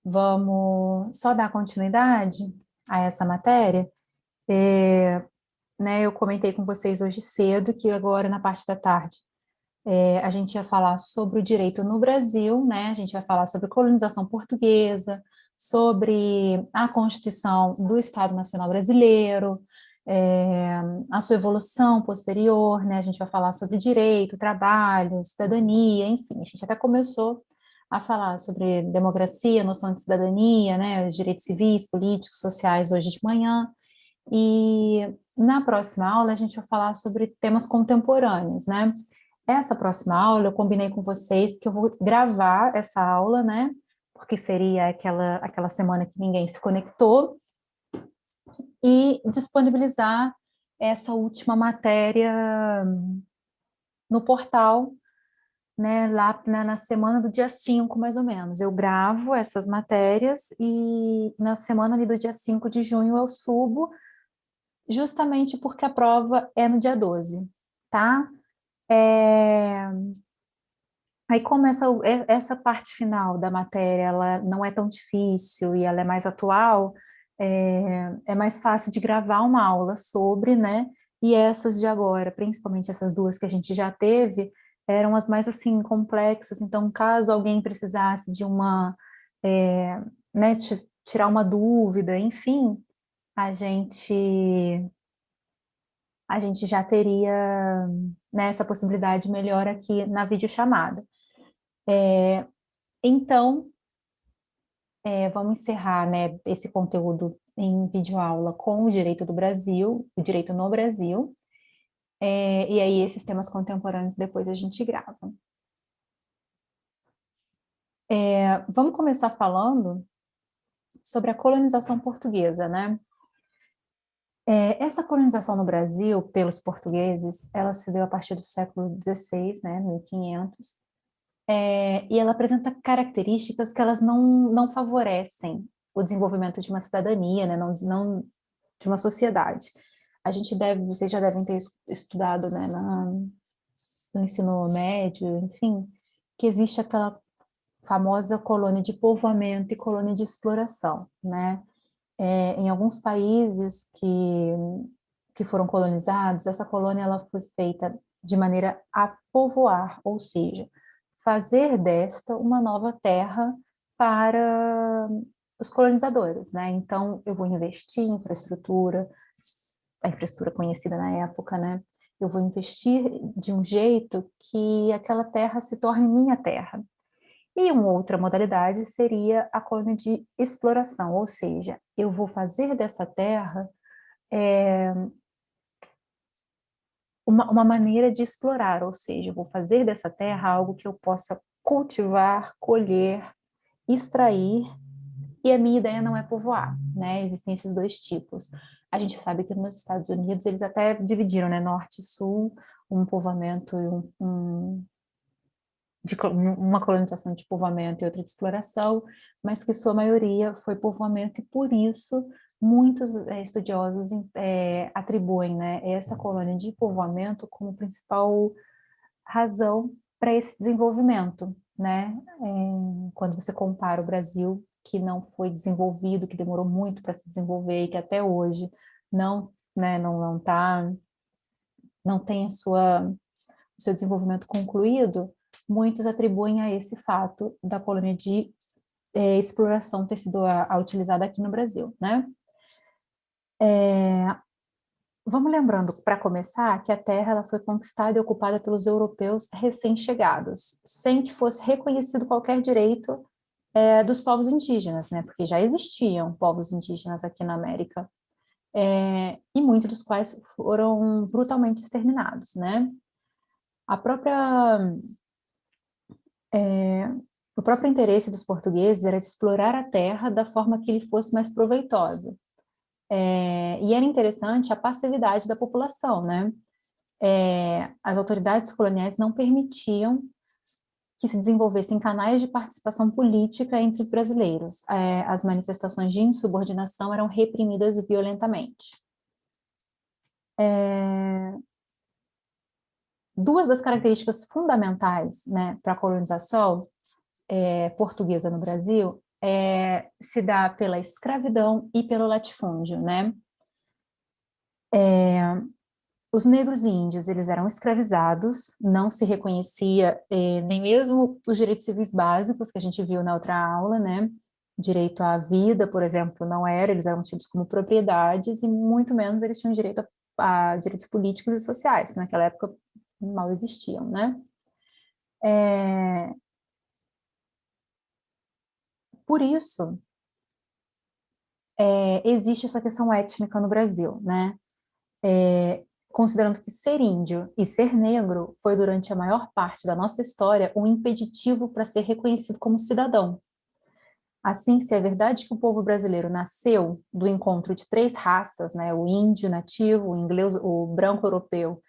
Vamos só dar continuidade a essa matéria. Eu comentei com vocês hoje cedo que agora, na parte da tarde, a gente ia falar sobre o direito no Brasil, né? A gente vai falar sobre colonização portuguesa, sobre a Constituição do Estado Nacional Brasileiro, a sua evolução posterior, né? A gente vai falar sobre direito, trabalho, cidadania, enfim, a gente até começou a falar sobre democracia, noção de cidadania, né? Os direitos civis, políticos, sociais hoje de manhã, e na próxima aula a gente vai falar sobre temas contemporâneos, né? Essa próxima aula eu combinei com vocês que eu vou gravar essa aula, né? Porque seria aquela semana que ninguém se conectou, e disponibilizar essa última matéria no portal, né, lá na semana do dia 5, mais ou menos. Eu gravo essas matérias e na semana ali do dia 5 de junho eu subo, justamente porque a prova é no dia 12, tá? Aí como essa parte final da matéria, ela não é tão difícil e ela é mais atual, é mais fácil de gravar uma aula sobre, né? E essas de agora, principalmente essas duas que a gente já teve, eram as mais, assim, complexas. Então, caso alguém precisasse de uma, né, tirar uma dúvida, enfim, a gente, a gente já teria, né, essa possibilidade melhor aqui na videochamada. Então, vamos encerrar, né, esse conteúdo em videoaula com o direito do Brasil, o direito no Brasil, e aí esses temas contemporâneos depois a gente grava. Vamos começar falando sobre a colonização portuguesa, né? Essa colonização no Brasil pelos portugueses, ela se deu a partir do século XVI, né, 1500, e ela apresenta características que elas não favorecem o desenvolvimento de uma cidadania, né, não de uma sociedade. Vocês já devem ter estudado, né, no ensino médio, enfim, que existe aquela famosa colônia de povoamento e colônia de exploração, né? Em alguns países que foram colonizados, essa colônia ela foi feita de maneira a povoar, ou seja, fazer desta uma nova terra para os colonizadores, né? Então, eu vou investir em infraestrutura, a infraestrutura conhecida na época, né? Eu vou investir de um jeito que aquela terra se torne minha terra. E uma outra modalidade seria a colônia de exploração, ou seja, eu vou fazer dessa terra uma maneira de explorar, ou seja, eu vou fazer dessa terra algo que eu possa cultivar, colher, extrair, e a minha ideia não é povoar, né? Existem esses dois tipos. A gente sabe que nos Estados Unidos eles até dividiram, né, norte e sul, um povoamento e uma colonização de povoamento e outra de exploração, mas que sua maioria foi povoamento, e por isso muitos estudiosos atribuem, né, essa colônia de povoamento como principal razão para esse desenvolvimento, né? Quando você compara o Brasil, que não foi desenvolvido, que demorou muito para se desenvolver e que até hoje não, né, não tem o seu desenvolvimento concluído, muitos atribuem a esse fato da colônia de exploração ter sido a utilizada aqui no Brasil, né? Vamos lembrando, para começar, que a terra ela foi conquistada e ocupada pelos europeus recém-chegados, sem que fosse reconhecido qualquer direito dos povos indígenas, né? Porque já existiam povos indígenas aqui na América, e muitos dos quais foram brutalmente exterminados, né? A própria O próprio interesse dos portugueses era de explorar a terra da forma que lhe fosse mais proveitosa. E era interessante a passividade da população, né? As autoridades coloniais não permitiam que se desenvolvessem canais de participação política entre os brasileiros. As manifestações de insubordinação eram reprimidas violentamente. duas das características fundamentais, né, para a colonização portuguesa no Brasil se dá pela escravidão e pelo latifúndio, né? Os negros e índios, eles eram escravizados, não se reconhecia nem mesmo os direitos civis básicos que a gente viu na outra aula, né? Direito à vida, por exemplo, não era, eles eram tidos como propriedades e muito menos eles tinham direito a direitos políticos e sociais, que naquela época mal existiam, né? Por isso, existe essa questão étnica no Brasil, né? Considerando que ser índio e ser negro foi durante a maior parte da nossa história um impeditivo para ser reconhecido como cidadão. Assim, se é verdade que o povo brasileiro nasceu do encontro de três raças, né, o índio nativo, o inglês, o branco europeu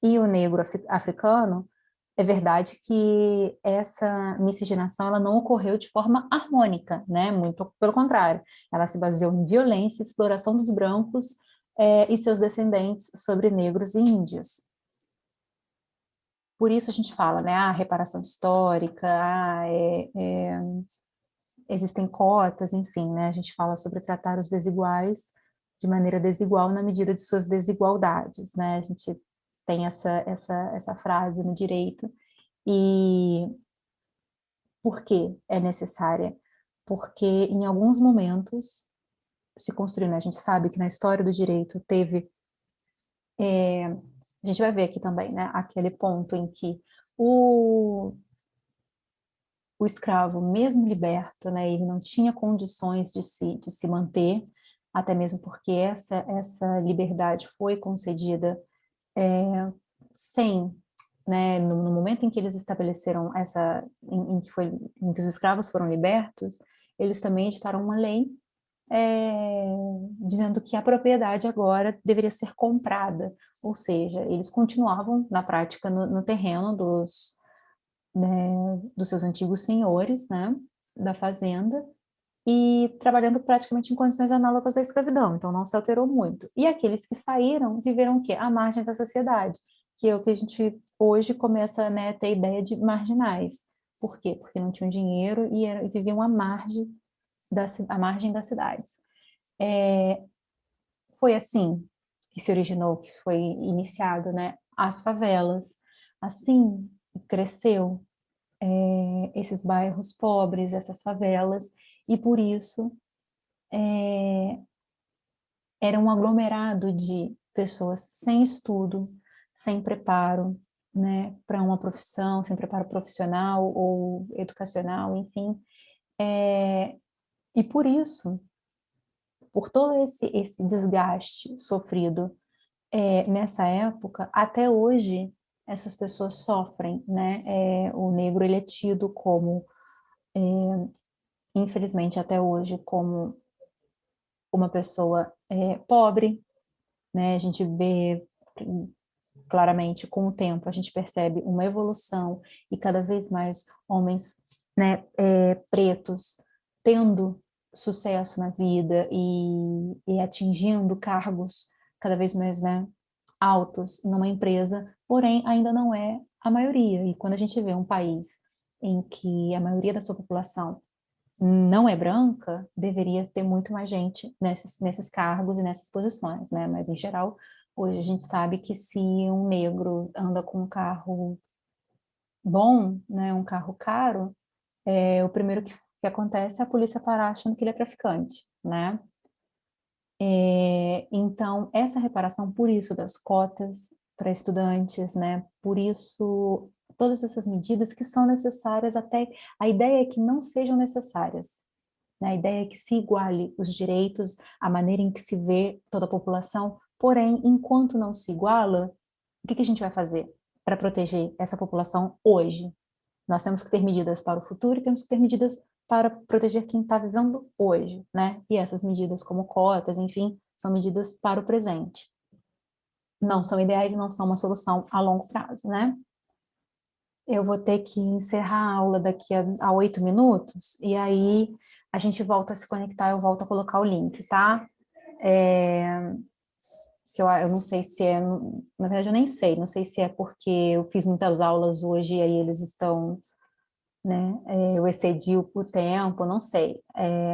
e o negro africano, é verdade que essa miscigenação ela não ocorreu de forma harmônica, né? Muito pelo contrário, ela se baseou em violência e exploração dos brancos e seus descendentes sobre negros e índios. Por isso a gente fala, né? Reparação histórica, existem cotas, enfim, né? A gente fala sobre tratar os desiguais de maneira desigual na medida de suas desigualdades, né? A gente tem essa frase no direito. E por que é necessária? Porque em alguns momentos se construiu, né? A gente sabe que na história do direito teve, a gente vai ver aqui também, né? Aquele ponto em que o, o escravo, mesmo liberto, né? Ele não tinha condições de se manter, até mesmo porque essa liberdade foi concedida sem, né, no momento em que eles estabeleceram em que os escravos foram libertos, eles também editaram uma lei é, dizendo que a propriedade agora deveria ser comprada, ou seja, eles continuavam na prática no terreno dos seus antigos senhores, né, da fazenda, e trabalhando praticamente em condições análogas à escravidão, então não se alterou muito. E aqueles que saíram viveram o quê? À margem da sociedade, que é o que a gente hoje começa, né, a ter ideia de marginais. Por quê? Porque não tinham dinheiro e viviam à margem das cidades. Foi assim que se originou, que foi iniciado, né, as favelas. Assim cresceu esses bairros pobres, essas favelas, e por isso era um aglomerado de pessoas sem estudo, sem preparo, né, para uma profissão, sem preparo profissional ou educacional, enfim. E por isso, por todo esse desgaste sofrido nessa época, até hoje, essas pessoas sofrem, né? O negro, ele é tido como, infelizmente até hoje, como uma pessoa pobre, né? A gente vê claramente com o tempo, a gente percebe uma evolução e cada vez mais homens, né, pretos tendo sucesso na vida e atingindo cargos cada vez mais, né, altos numa empresa, porém ainda não é a maioria. E quando a gente vê um país em que a maioria da sua população não é branca, deveria ter muito mais gente nesses cargos e nessas posições, né? Mas, em geral, hoje a gente sabe que se um negro anda com um carro bom, né, um carro caro, o primeiro que acontece é a polícia parar achando que ele é traficante, né? Então, essa reparação, por isso, das cotas para estudantes, né? Por isso, todas essas medidas que são necessárias, até a ideia é que não sejam necessárias, né? A ideia é que se iguale os direitos, a maneira em que se vê toda a população, porém, enquanto não se iguala, o que a gente vai fazer para proteger essa população hoje? Nós temos que ter medidas para o futuro e temos que ter medidas para proteger quem está vivendo hoje, né? E essas medidas, como cotas, enfim, são medidas para o presente. Não são ideais e não são uma solução a longo prazo, né? Eu vou ter que encerrar a aula daqui a 8 minutos, e aí a gente volta a se conectar, eu volto a colocar o link, tá? que eu não sei se é, na verdade eu nem sei, não sei se é porque eu fiz muitas aulas hoje e aí eles estão, né, eu excedi o tempo, não sei,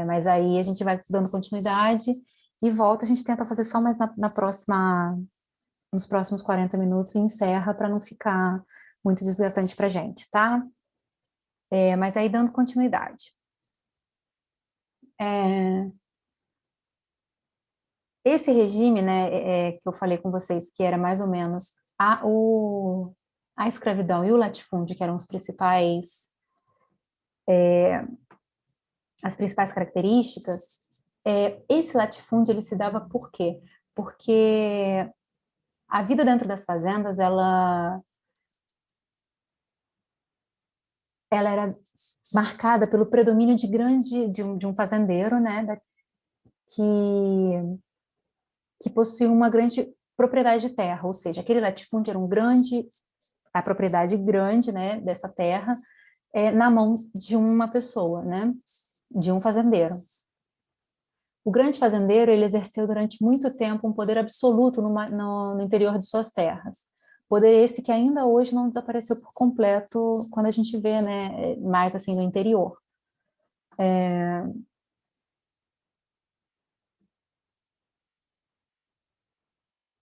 mas aí a gente vai dando continuidade e volta, a gente tenta fazer só mais na próxima, nos próximos 40 minutos e encerra para não ficar muito desgastante para a gente, tá? Mas aí dando continuidade. Esse regime, né, que eu falei com vocês, que era mais ou menos a escravidão e o latifúndio, que eram as principais características, esse latifúndio ele se dava por quê? Porque a vida dentro das fazendas, ela era marcada pelo predomínio de um fazendeiro, né, que, que possuía uma grande propriedade de terra, ou seja, aquele latifúndio era a propriedade grande, né, dessa terra, na mão de uma pessoa, né, de um fazendeiro. O grande fazendeiro, ele exerceu durante muito tempo um poder absoluto no interior de suas terras. Poder esse que ainda hoje não desapareceu por completo quando a gente vê, né, mais assim no interior.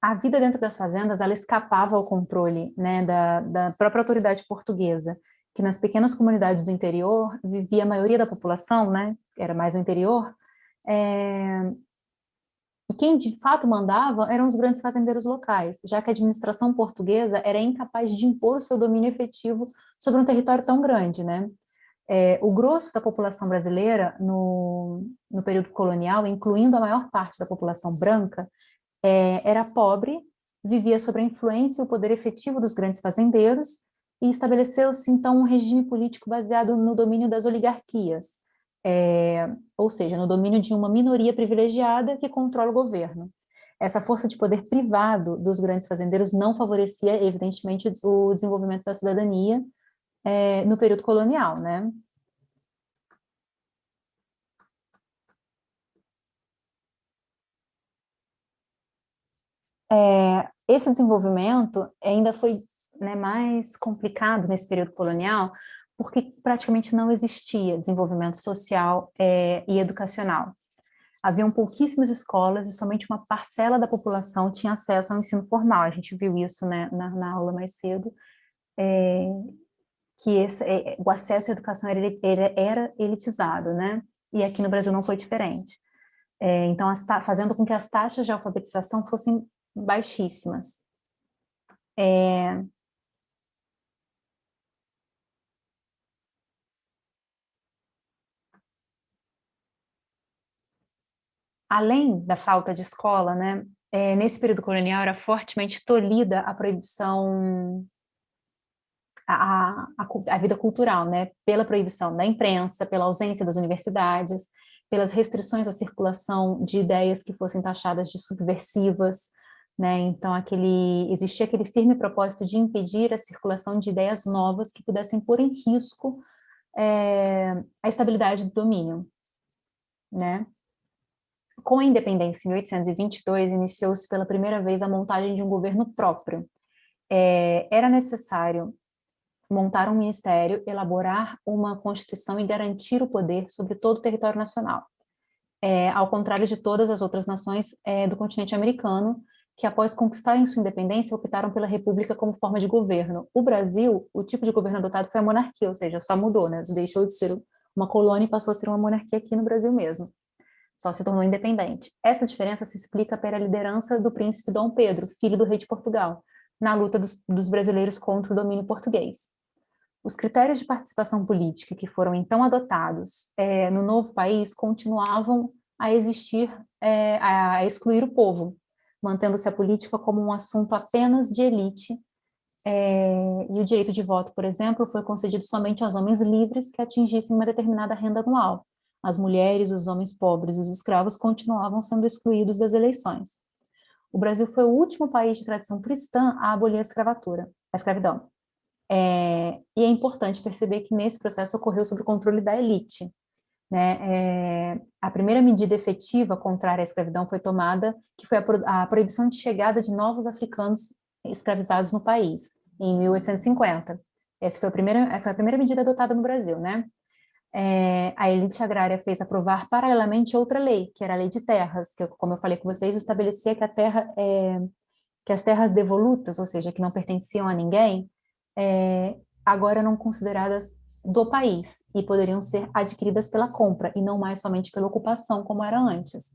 A vida dentro das fazendas, ela escapava ao controle, né, da própria autoridade portuguesa, que nas pequenas comunidades do interior vivia a maioria da população, né, era mais no interior, é, e quem de fato mandava eram os grandes fazendeiros locais, já que a administração portuguesa era incapaz de impor o seu domínio efetivo sobre um território tão grande, né? O grosso da população brasileira no período colonial, incluindo a maior parte da população branca, era pobre, vivia sob a influência e o poder efetivo dos grandes fazendeiros e estabeleceu-se então um regime político baseado no domínio das oligarquias, ou seja, no domínio de uma minoria privilegiada que controla o governo. Essa força de poder privado dos grandes fazendeiros não favorecia, evidentemente, o desenvolvimento da cidadania no período colonial, né? Esse desenvolvimento ainda foi, né, mais complicado nesse período colonial, porque praticamente não existia desenvolvimento social e educacional. Haviam pouquíssimas escolas e somente uma parcela da população tinha acesso ao ensino formal. A gente viu isso, né, na aula mais cedo, que o acesso à educação era elitizado, né? E aqui no Brasil não foi diferente. Então, fazendo com que as taxas de alfabetização fossem baixíssimas. Além da falta de escola, né, nesse período colonial era fortemente tolhida a proibição, a vida cultural, né, pela proibição da imprensa, pela ausência das universidades, pelas restrições à circulação de ideias que fossem taxadas de subversivas, né, então existia aquele firme propósito de impedir a circulação de ideias novas que pudessem pôr em risco a estabilidade do domínio, né. Com a independência em 1822, iniciou-se pela primeira vez a montagem de um governo próprio. Era necessário montar um ministério, elaborar uma constituição e garantir o poder sobre todo o território nacional. Ao contrário de todas as outras nações do continente americano, que após conquistarem sua independência, optaram pela república como forma de governo. O Brasil, o tipo de governo adotado foi a monarquia, ou seja, só mudou, né? Deixou de ser uma colônia e passou a ser uma monarquia aqui no Brasil mesmo. Só se tornou independente. Essa diferença se explica pela liderança do príncipe Dom Pedro, filho do rei de Portugal, na luta dos brasileiros contra o domínio português. Os critérios de participação política que foram então adotados no novo país continuavam a existir, a excluir o povo, mantendo-se a política como um assunto apenas de elite, e o direito de voto, por exemplo, foi concedido somente aos homens livres que atingissem uma determinada renda anual. As mulheres, os homens pobres e os escravos continuavam sendo excluídos das eleições. O Brasil foi o último país de tradição cristã a abolir a escravidão. E é importante perceber que nesse processo ocorreu sob o controle da elite. né? A primeira medida efetiva contrária à escravidão foi tomada, que foi a proibição de chegada de novos africanos escravizados no país, em 1850. Essa foi a primeira medida adotada no Brasil, né? A elite agrária fez aprovar paralelamente outra lei, que era a Lei de Terras, que, como eu falei com vocês, estabelecia que que as terras devolutas, ou seja, que não pertenciam a ninguém, agora eram consideradas do país e poderiam ser adquiridas pela compra e não mais somente pela ocupação, como era antes.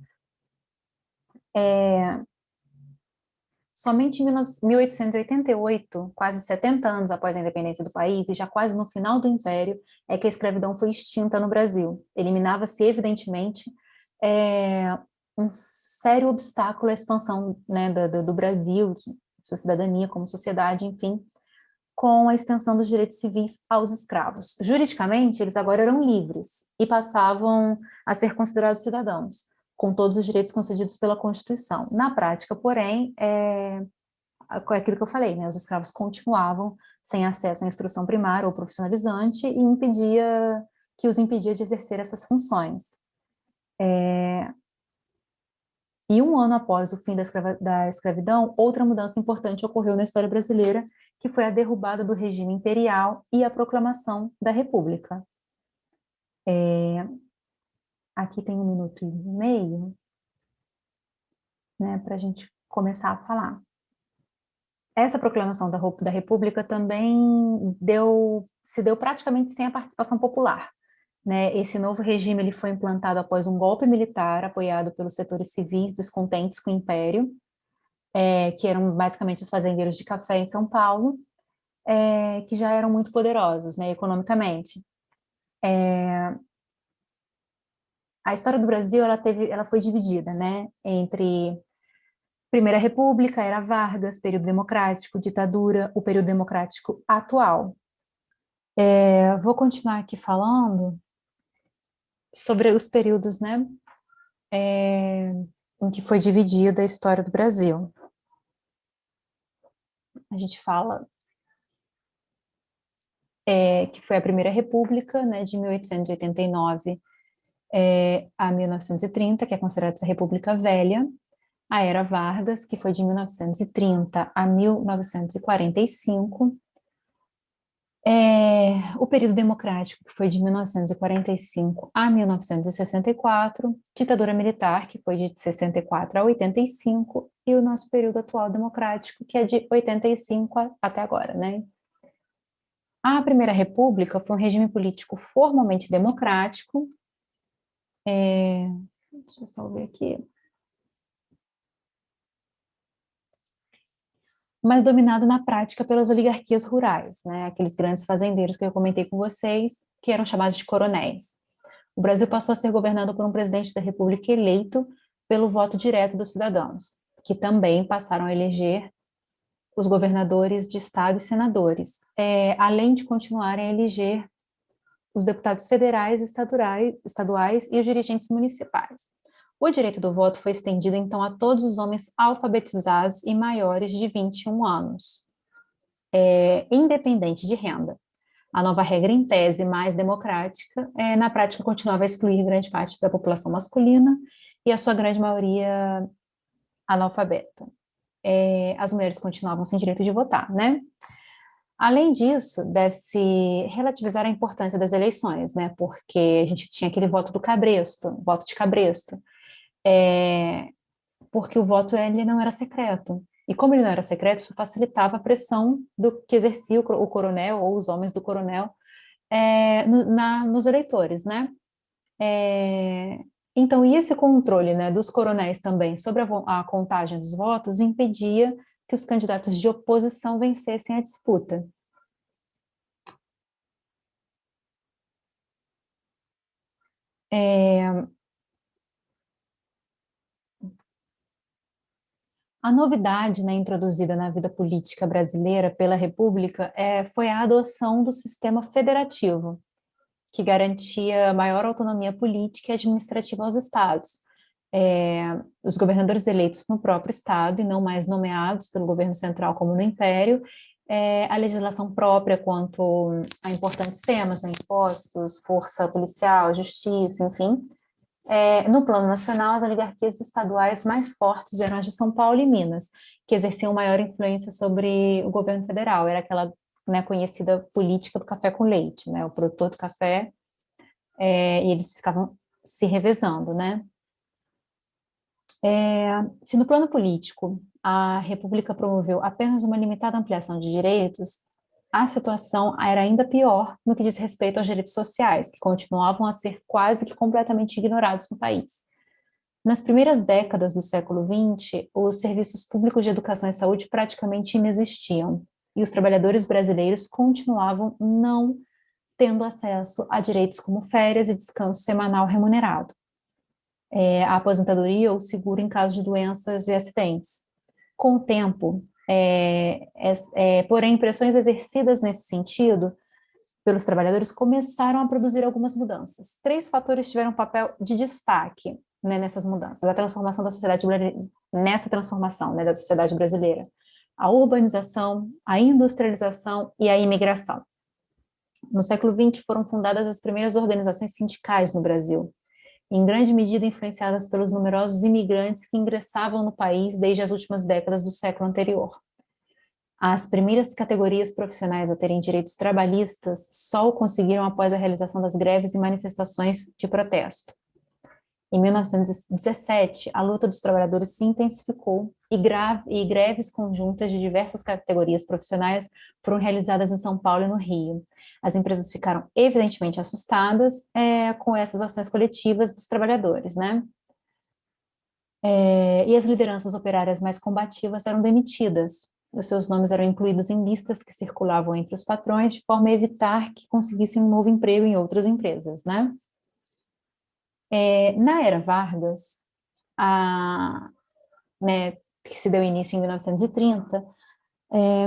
Somente em 1888, quase 70 anos após a independência do país e já quase no final do Império, é que a escravidão foi extinta no Brasil. Eliminava-se, evidentemente, um sério obstáculo à expansão, né, do Brasil, sua cidadania como sociedade, enfim, com a extensão dos direitos civis aos escravos. Juridicamente, eles agora eram livres e passavam a ser considerados cidadãos, com todos os direitos concedidos pela Constituição. Na prática, porém, aquilo que eu falei, né? Os escravos continuavam sem acesso à instrução primária ou profissionalizante que os impedia de exercer essas funções. E um ano após o fim da escravidão, outra mudança importante ocorreu na história brasileira, que foi a derrubada do regime imperial e a proclamação da República. Aqui tem 1 minuto e meio, né, para a gente começar a falar. Essa proclamação da República também se deu praticamente sem a participação popular, né? Esse novo regime ele foi implantado após um golpe militar apoiado pelos setores civis descontentes com o Império, que eram basicamente os fazendeiros de café em São Paulo, que já eram muito poderosos, né, economicamente. A história do Brasil ela foi dividida, né, entre Primeira República, Era Vargas, período democrático, ditadura, o período democrático atual. Vou continuar aqui falando sobre os períodos, né, em que foi dividida a história do Brasil. A gente fala que foi a Primeira República, né, de 1889 a 1930, que é considerada essa República Velha, a Era Vargas, que foi de 1930 a 1945, o período democrático, que foi de 1945 a 1964, ditadura militar, que foi de 64 a 85, e o nosso período atual democrático, que é de 85 até agora, né? A Primeira República foi um regime político formalmente democrático, deixa eu só ver aqui, mas dominado na prática pelas oligarquias rurais, né? Aqueles grandes fazendeiros que eu comentei com vocês, que eram chamados de coronéis. O Brasil passou a ser governado por um presidente da República eleito pelo voto direto dos cidadãos, que também passaram a eleger os governadores de estado e senadores, além de continuarem a eleger os deputados federais, estaduais e os dirigentes municipais. O direito do voto foi estendido, então, a todos os homens alfabetizados e maiores de 21 anos, independente de renda. A nova regra, em tese, mais democrática, na prática continuava a excluir grande parte da população masculina e a sua grande maioria analfabeta. As mulheres continuavam sem direito de votar, né? Além disso, deve-se relativizar a importância das eleições, né? Porque a gente tinha aquele voto voto de cabresto, porque o voto ele não era secreto. E como ele não era secreto, isso facilitava a pressão do que exercia o coronel ou os homens do coronel nos eleitores, né? Então, e esse controle, né, dos coronéis também sobre a contagem dos votos impedia que os candidatos de oposição vencessem a disputa. A novidade, né, introduzida na vida política brasileira pela República foi a adoção do sistema federativo, que garantia maior autonomia política e administrativa aos estados. Os governadores eleitos no próprio estado e não mais nomeados pelo governo central como no Império, a legislação própria quanto a importantes temas, né, impostos, força policial, justiça, enfim. No plano nacional, as oligarquias estaduais mais fortes eram as de São Paulo e Minas, que exerciam maior influência sobre o governo federal. Era aquela, né, conhecida política do café com leite, né, o produtor do café, e eles ficavam se revezando, né? Se no plano político a República promoveu apenas uma limitada ampliação de direitos, a situação era ainda pior no que diz respeito aos direitos sociais, que continuavam a ser quase que completamente ignorados no país. Nas primeiras décadas do século XX, os serviços públicos de educação e saúde praticamente inexistiam, e os trabalhadores brasileiros continuavam não tendo acesso a direitos como férias e descanso semanal remunerado, a aposentadoria ou seguro em caso de doenças e acidentes. Com o tempo, porém, pressões exercidas nesse sentido pelos trabalhadores começaram a produzir algumas mudanças. Três fatores tiveram um papel de destaque, né, nessas mudanças, a transformação da sociedade nessa transformação, né, da sociedade brasileira: a urbanização, a industrialização e a imigração. No século XX foram fundadas as primeiras organizações sindicais no Brasil, em grande medida influenciadas pelos numerosos imigrantes que ingressavam no país desde as últimas décadas do século anterior. As primeiras categorias profissionais a terem direitos trabalhistas só o conseguiram após a realização das greves e manifestações de protesto. Em 1917, a luta dos trabalhadores se intensificou e greves conjuntas de diversas categorias profissionais foram realizadas em São Paulo e no Rio. As empresas ficaram evidentemente assustadas com essas ações coletivas dos trabalhadores, né? E as lideranças operárias mais combativas eram demitidas. Os seus nomes eram incluídos em listas que circulavam entre os patrões, de forma a evitar que conseguissem um novo emprego em outras empresas, né? Na era Vargas, né, que se deu início em 1930,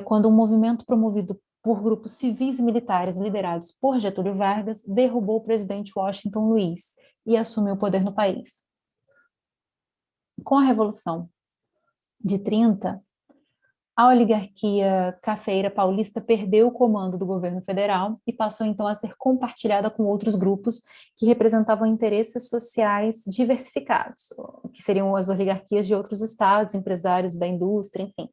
quando um movimento promovido por grupos civis e militares liderados por Getúlio Vargas derrubou o presidente Washington Luiz e assumiu o poder no país. Com a Revolução de 30, a oligarquia cafeira paulista perdeu o comando do governo federal e passou então a ser compartilhada com outros grupos que representavam interesses sociais diversificados, que seriam as oligarquias de outros estados, empresários da indústria, enfim.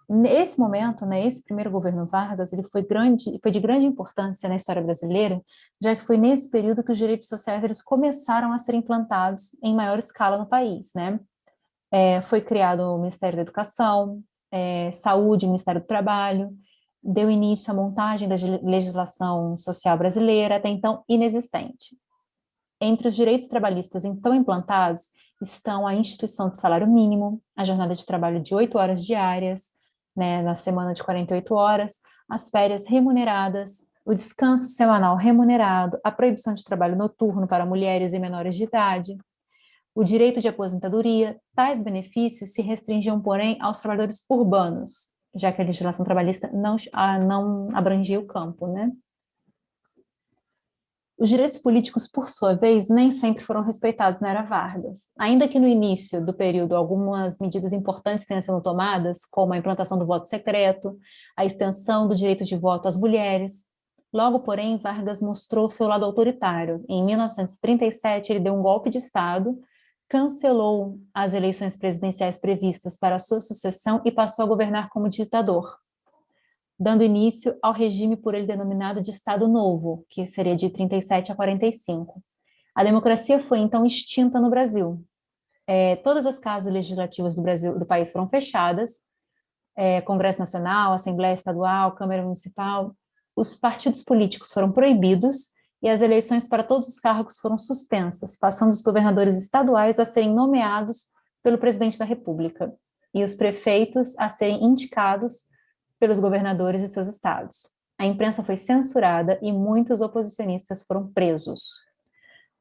Nesse momento, né, esse primeiro governo Vargas, ele foi de grande importância na história brasileira, já que foi nesse período que os direitos sociais eles começaram a ser implantados em maior escala no país, né? Foi criado o Ministério da Educação, Saúde, Ministério do Trabalho, deu início à montagem da legislação social brasileira, até então inexistente. Entre os direitos trabalhistas então implantados estão a instituição de salário mínimo, a jornada de trabalho de 8 horas diárias, né, na semana de 48 horas, as férias remuneradas, o descanso semanal remunerado, a proibição de trabalho noturno para mulheres e menores de idade, o direito de aposentadoria. Tais benefícios se restringiam, porém, aos trabalhadores urbanos, já que a legislação trabalhista não abrangia o campo, né? Os direitos políticos, por sua vez, nem sempre foram respeitados na era Vargas. Ainda que no início do período algumas medidas importantes tenham sido tomadas, como a implantação do voto secreto, a extensão do direito de voto às mulheres, logo, porém, Vargas mostrou seu lado autoritário. Em 1937, ele deu um golpe de Estado, cancelou as eleições presidenciais previstas para a sua sucessão e passou a governar como ditador, dando início ao regime por ele denominado de Estado Novo, que seria de 37 a 45. A democracia foi então extinta no Brasil. Todas as casas legislativas do país foram fechadas, Congresso Nacional, Assembleia Estadual, Câmara Municipal. Os partidos políticos foram proibidos e as eleições para todos os cargos foram suspensas, passando os governadores estaduais a serem nomeados pelo presidente da República e os prefeitos a serem indicados pelos governadores e seus estados. A imprensa foi censurada e muitos oposicionistas foram presos.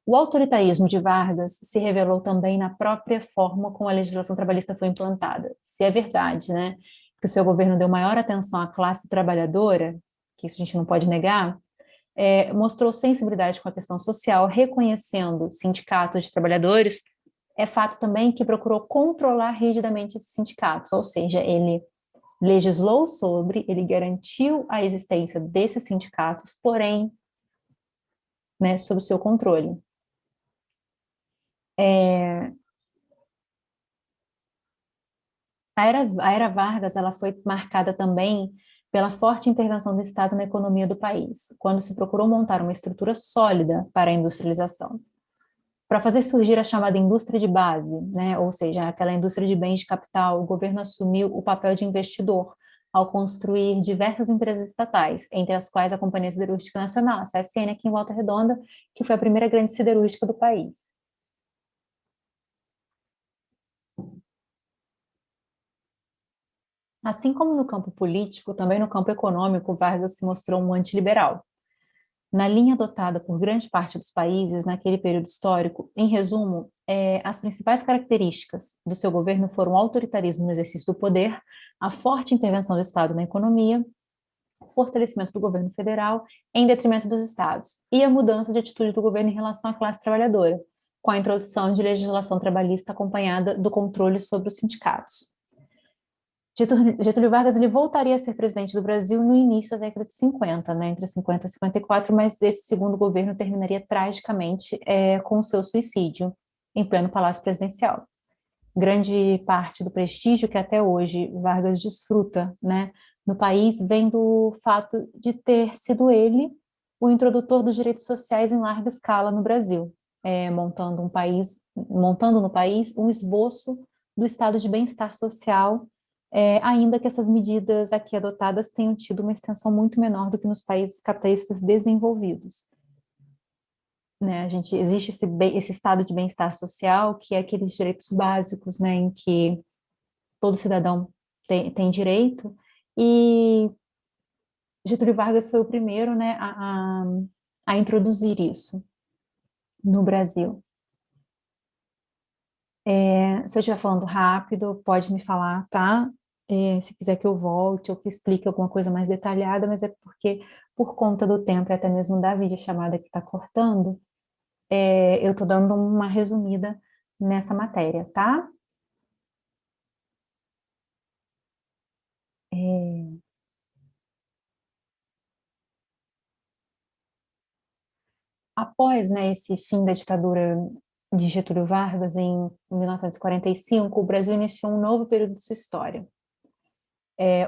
O autoritarismo de Vargas se revelou também na própria forma como a legislação trabalhista foi implantada. Se é verdade, né, que o seu governo deu maior atenção à classe trabalhadora, que isso a gente não pode negar, mostrou sensibilidade com a questão social, reconhecendo sindicatos de trabalhadores. É fato também que procurou controlar rigidamente esses sindicatos, ou seja, ele legislou sobre, ele garantiu a existência desses sindicatos, porém, né, sob o seu controle. A era Vargas, ela foi marcada também pela forte intervenção do Estado na economia do país, quando se procurou montar uma estrutura sólida para a industrialização. Para fazer surgir a chamada indústria de base, né, ou seja, aquela indústria de bens de capital, o governo assumiu o papel de investidor ao construir diversas empresas estatais, entre as quais a Companhia Siderúrgica Nacional, a CSN, aqui em Volta Redonda, que foi a primeira grande siderúrgica do país. Assim como no campo político, também no campo econômico, Vargas se mostrou um antiliberal. Na linha adotada por grande parte dos países naquele período histórico, em resumo, as principais características do seu governo foram o autoritarismo no exercício do poder, a forte intervenção do Estado na economia, o fortalecimento do governo federal em detrimento dos estados e a mudança de atitude do governo em relação à classe trabalhadora, com a introdução de legislação trabalhista acompanhada do controle sobre os sindicatos. Getúlio Vargas ele voltaria a ser presidente do Brasil no início da década de 50, né, entre 50 e 54, mas esse segundo governo terminaria tragicamente com o seu suicídio em pleno Palácio Presidencial. Grande parte do prestígio que até hoje Vargas desfruta, né, no país vem do fato de ter sido ele o introdutor dos direitos sociais em larga escala no Brasil, montando no país um esboço do estado de bem-estar social, ainda que essas medidas aqui adotadas tenham tido uma extensão muito menor do que nos países capitalistas desenvolvidos. Né, existe esse estado de bem-estar social, que é aqueles direitos básicos, né, em que todo cidadão tem direito, e Getúlio Vargas foi o primeiro, né, a introduzir isso no Brasil. Se eu estiver falando rápido, pode me falar, tá? Se quiser que eu volte ou que explique alguma coisa mais detalhada, mas é porque, por conta do tempo e até mesmo da videochamada que está cortando, eu estou dando uma resumida nessa matéria, tá? É, Após, né, esse fim da ditadura de Getúlio Vargas, em 1945, o Brasil iniciou um novo período de sua história.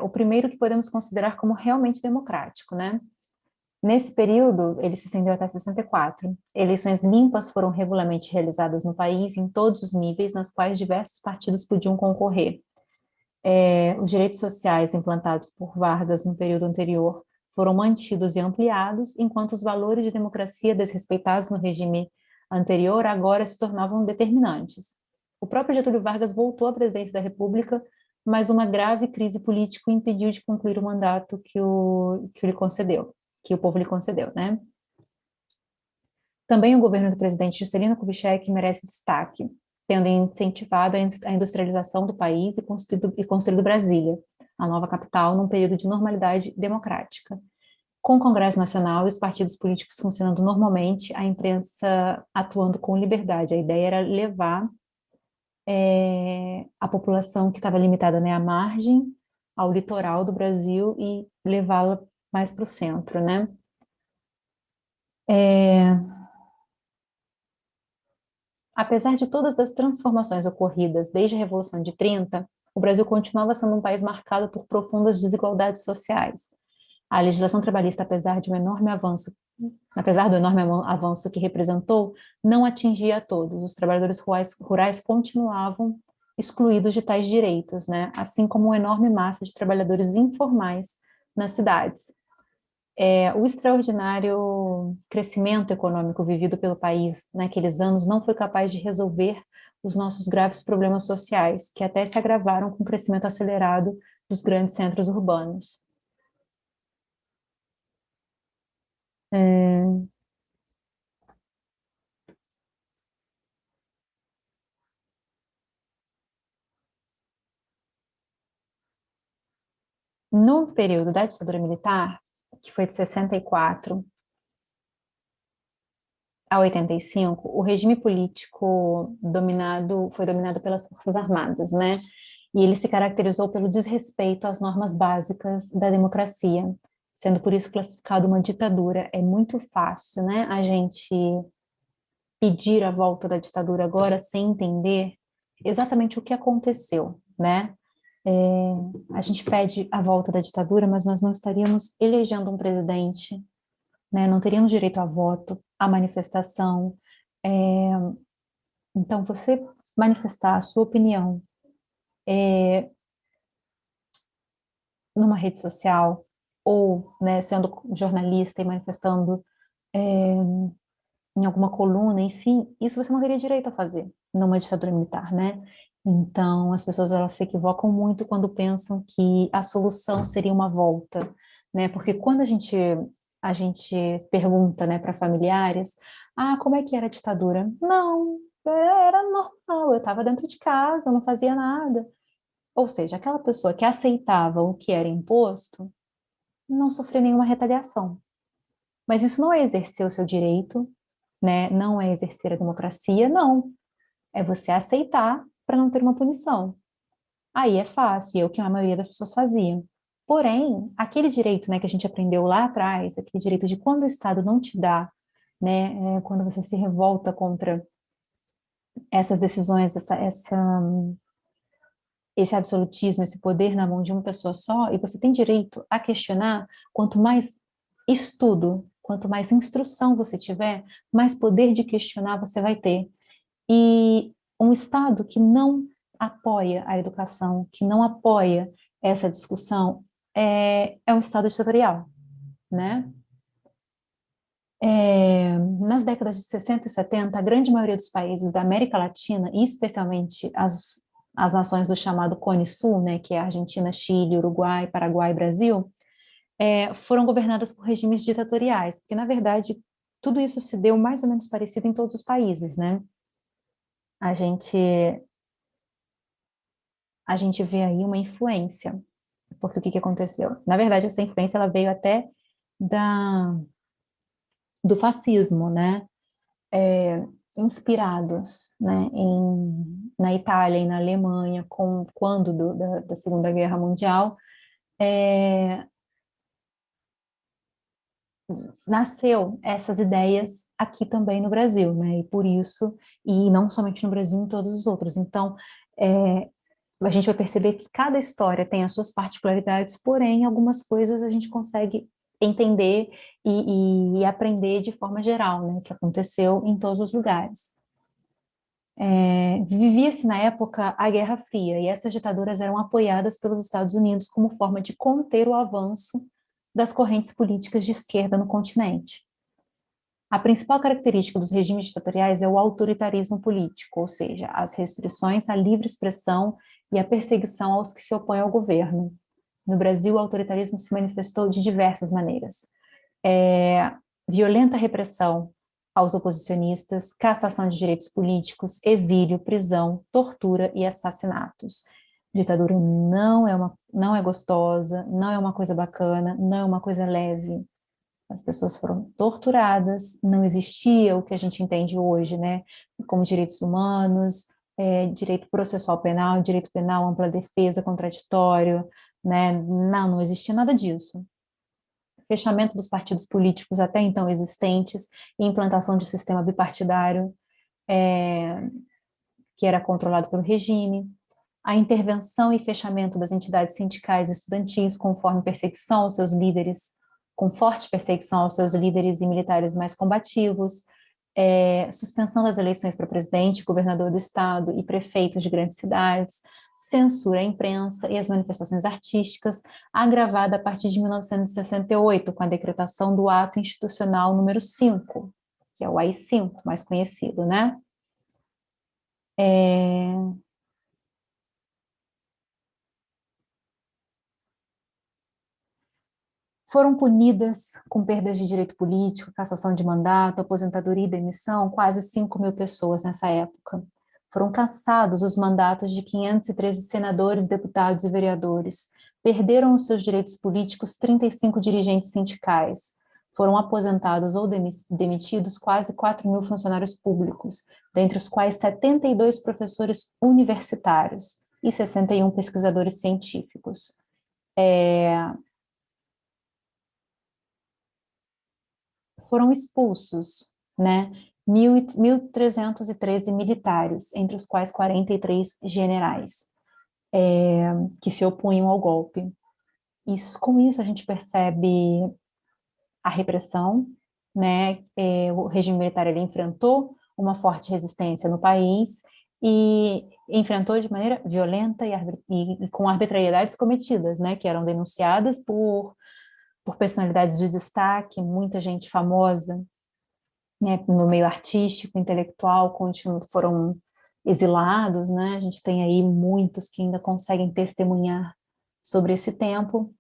O primeiro que podemos considerar como realmente democrático, né? Nesse período, ele se estendeu até 64. Eleições limpas foram regularmente realizadas no país, em todos os níveis, nas quais diversos partidos podiam concorrer. Os direitos sociais implantados por Vargas no período anterior foram mantidos e ampliados, enquanto os valores de democracia desrespeitados no regime anterior agora se tornavam determinantes. O próprio Getúlio Vargas voltou à presidência da República, mas uma grave crise política o impediu de concluir o mandato que o povo lhe concedeu, né? Também o governo do presidente Juscelino Kubitschek merece destaque, tendo incentivado a industrialização do país e construído Brasília, a nova capital, num período de normalidade democrática. Com o Congresso Nacional e os partidos políticos funcionando normalmente, a imprensa atuando com liberdade. A ideia era levar a população que estava limitada, né, à margem, ao litoral do Brasil e levá-la mais para o centro, né? Apesar de todas as transformações ocorridas desde a Revolução de 30, o Brasil continuava sendo um país marcado por profundas desigualdades sociais. A legislação trabalhista, apesar do enorme avanço que representou, não atingia a todos. Os trabalhadores rurais continuavam excluídos de tais direitos, né? Assim como uma enorme massa de trabalhadores informais nas cidades. O extraordinário crescimento econômico vivido pelo país naqueles anos não foi capaz de resolver os nossos graves problemas sociais, que até se agravaram com o crescimento acelerado dos grandes centros urbanos. No período da ditadura militar, que foi de 64 a 85, o regime político foi dominado pelas Forças Armadas, né? E ele se caracterizou pelo desrespeito às normas básicas da democracia, sendo por isso classificado uma ditadura. É muito fácil, né, a gente pedir a volta da ditadura agora sem entender exatamente o que aconteceu, né? A gente pede a volta da ditadura, mas nós não estaríamos elegendo um presidente, né? Não teríamos direito a voto, à manifestação. É, então, você manifestar a sua opinião numa rede social ou, né, sendo jornalista e manifestando em alguma coluna, enfim, isso você não teria direito a fazer numa ditadura militar, né? Então, as pessoas elas se equivocam muito quando pensam que a solução seria uma volta, né? Porque quando a gente pergunta, né, para familiares, ah, como é que era a ditadura? Não, era normal, eu estava dentro de casa, eu não fazia nada. Ou seja, aquela pessoa que aceitava o que era imposto não sofria nenhuma retaliação. Mas isso não é exercer o seu direito, né? Não é exercer a democracia, não. É você aceitar para não ter uma punição. Aí é fácil, e é o que a maioria das pessoas faziam. Porém, aquele direito, né, que a gente aprendeu lá atrás, aquele direito de quando o Estado não te dá, né, quando você se revolta contra essas decisões, esse absolutismo, esse poder na mão de uma pessoa só, e você tem direito a questionar, quanto mais estudo, quanto mais instrução você tiver, mais poder de questionar você vai ter. E um Estado que não apoia a educação, que não apoia essa discussão, é um Estado ditatorial, né? Nas décadas de 60 e 70, a grande maioria dos países da América Latina, e especialmente as nações do chamado Cone Sul, né, que é Argentina, Chile, Uruguai, Paraguai e Brasil, foram governadas por regimes ditatoriais, porque, na verdade, tudo isso se deu mais ou menos parecido em todos os países, né? A gente, a gente vê aí uma influência, porque o que que aconteceu? Na verdade, essa influência ela veio até da, do fascismo, né? Inspirados, né, na Itália e na Alemanha, quando da Segunda Guerra Mundial, é, nasceu essas ideias aqui também no Brasil, né, e por isso, e não somente no Brasil, em todos os outros. Então, é, a gente vai perceber que cada história tem as suas particularidades, porém, algumas coisas a gente consegue entender e aprender de forma geral, né, que aconteceu em todos os lugares. Vivia-se na época a Guerra Fria, e essas ditaduras eram apoiadas pelos Estados Unidos como forma de conter o avanço das correntes políticas de esquerda no continente. A principal característica dos regimes ditatoriais é o autoritarismo político, ou seja, as restrições à livre expressão e a perseguição aos que se opõem ao governo. No Brasil, o autoritarismo se manifestou de diversas maneiras. Violenta repressão aos oposicionistas, cassação de direitos políticos, exílio, prisão, tortura e assassinatos. Ditadura não é gostosa, não é uma coisa bacana, não é uma coisa leve. As pessoas foram torturadas, não existia o que a gente entende hoje, né, como direitos humanos, direito processual penal, direito penal, ampla defesa, contraditório, né, não existia nada disso. Fechamento dos partidos políticos até então existentes e implantação de um sistema bipartidário, que era controlado pelo regime, a intervenção e fechamento das entidades sindicais e estudantis conforme perseguição aos seus líderes, com forte perseguição aos seus líderes e militares mais combativos, suspensão das eleições para presidente, governador do estado e prefeitos de grandes cidades, censura à imprensa e às manifestações artísticas, agravada a partir de 1968, com a decretação do Ato Institucional número 5, que é o AI-5, mais conhecido, né? Foram punidas com perdas de direito político, cassação de mandato, aposentadoria e demissão quase 5 mil pessoas nessa época. Foram cassados os mandatos de 513 senadores, deputados e vereadores. Perderam os seus direitos políticos 35 dirigentes sindicais. Foram aposentados ou demitidos quase 4 mil funcionários públicos, dentre os quais 72 professores universitários. e 61 pesquisadores científicos. Foram expulsos, né, 1.313 militares, entre os quais 43 generais, que se opunham ao golpe. Com isso a gente percebe a repressão, né? O regime militar ele enfrentou uma forte resistência no país e enfrentou de maneira violenta e com arbitrariedades cometidas, né? Que eram denunciadas por personalidades de destaque, muita gente famosa, né? No meio artístico, intelectual, foram exilados, né? A gente tem aí muitos que ainda conseguem testemunhar sobre esse tempo.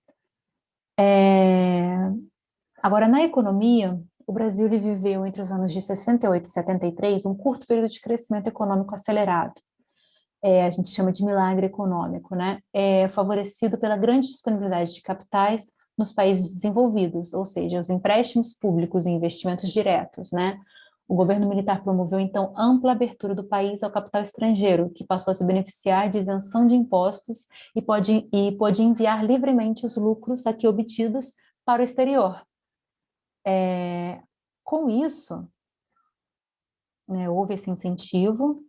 Agora, na economia, o Brasil ele viveu entre os anos de 68 e 73 um curto período de crescimento econômico acelerado. A gente chama de milagre econômico, né? Favorecido pela grande disponibilidade de capitais nos países desenvolvidos, ou seja, os empréstimos públicos e investimentos diretos, né? O governo militar promoveu, então, ampla abertura do país ao capital estrangeiro, que passou a se beneficiar de isenção de impostos e pôde enviar livremente os lucros aqui obtidos para o exterior. Com isso, né, houve esse incentivo.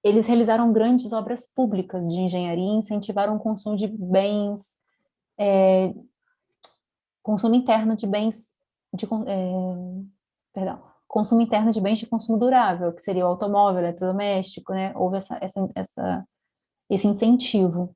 Eles realizaram grandes obras públicas de engenharia e incentivaram o consumo de bens, consumo interno de bens, perdão, consumo interno de bens de consumo durável, que seria o automóvel, eletrodoméstico, né? Houve esse incentivo.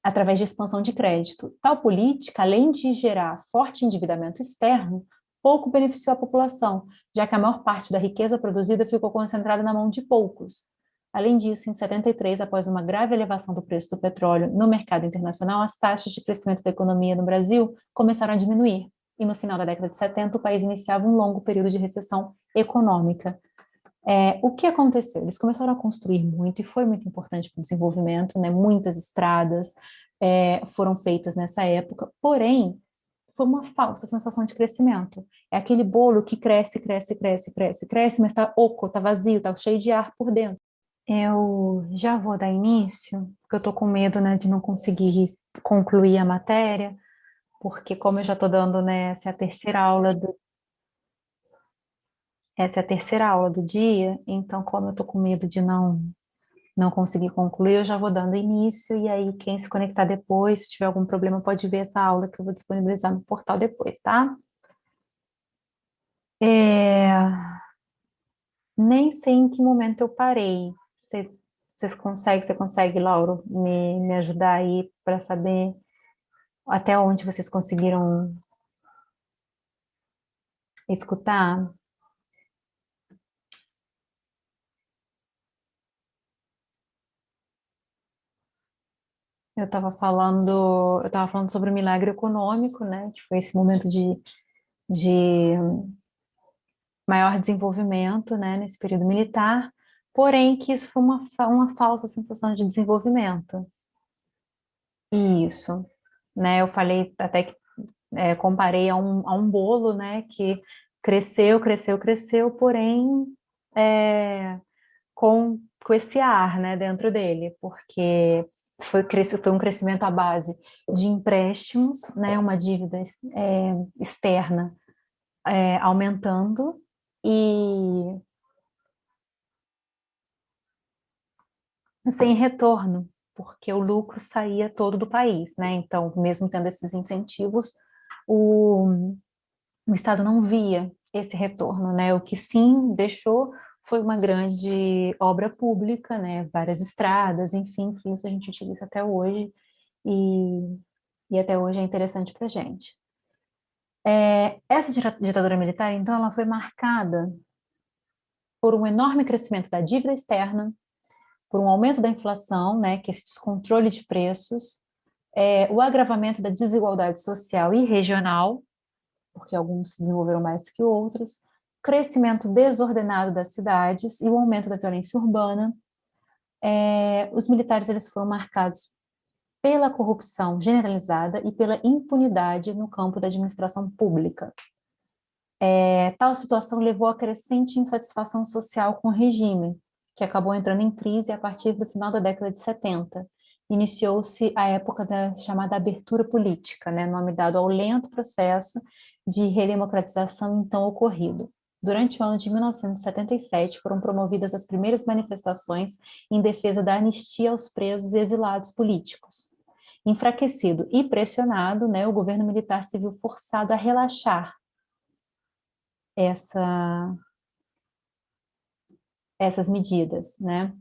Através de expansão de crédito. Tal política, além de gerar forte endividamento externo, pouco beneficiou a população, já que a maior parte da riqueza produzida ficou concentrada na mão de poucos. Além disso, em 73, após uma grave elevação do preço do petróleo no mercado internacional, as taxas de crescimento da economia no Brasil começaram a diminuir, e no final da década de 70, o país iniciava um longo período de recessão econômica. O que aconteceu? Eles começaram a construir muito, e foi muito importante para o desenvolvimento, né? Muitas estradas foram feitas nessa época, porém, foi uma falsa sensação de crescimento. É aquele bolo que cresce, cresce, cresce, cresce, cresce, mas está oco, está vazio, está cheio de ar por dentro. Eu já vou dar início, porque eu estou com medo, né, de não conseguir concluir a matéria, porque como eu já estou dando, né, essa é a terceira aula do dia, então como eu estou com medo de não conseguir concluir, eu já vou dando início, e aí quem se conectar depois, se tiver algum problema, pode ver essa aula que eu vou disponibilizar no portal depois, tá? Nem sei em que momento eu parei. Você consegue, Lauro, me ajudar aí para saber até onde vocês conseguiram escutar? Eu estava falando sobre o milagre econômico, né? Que foi esse momento de maior desenvolvimento, né, nesse período militar, porém que isso foi uma falsa sensação de desenvolvimento. Isso, né? Eu falei até que comparei a um bolo, né, que cresceu, cresceu, cresceu, porém é, com esse ar, né, dentro dele, porque foi um crescimento à base de empréstimos, né, uma dívida externa aumentando e sem retorno, porque o lucro saía todo do país, né? Então, mesmo tendo esses incentivos, o, o Estado não via esse retorno, né? O que sim deixou foi uma grande obra pública, né? Várias estradas, enfim, que isso a gente utiliza até hoje e até hoje é interessante para a gente. Essa ditadura militar, então, ela foi marcada por um enorme crescimento da dívida externa, por um aumento da inflação, né, que é esse descontrole de preços, o agravamento da desigualdade social e regional, porque alguns se desenvolveram mais do que outros, crescimento desordenado das cidades e o aumento da violência urbana. Os militares eles foram marcados pela corrupção generalizada e pela impunidade no campo da administração pública. Tal situação levou a crescente insatisfação social com o regime, que acabou entrando em crise a partir do final da década de 70. Iniciou-se a época da chamada abertura política, né, nome dado ao lento processo de redemocratização então ocorrido. Durante o ano de 1977, foram promovidas as primeiras manifestações em defesa da anistia aos presos e exilados políticos. Enfraquecido e pressionado, né, o governo militar se viu forçado a relaxar essa, essas medidas, né?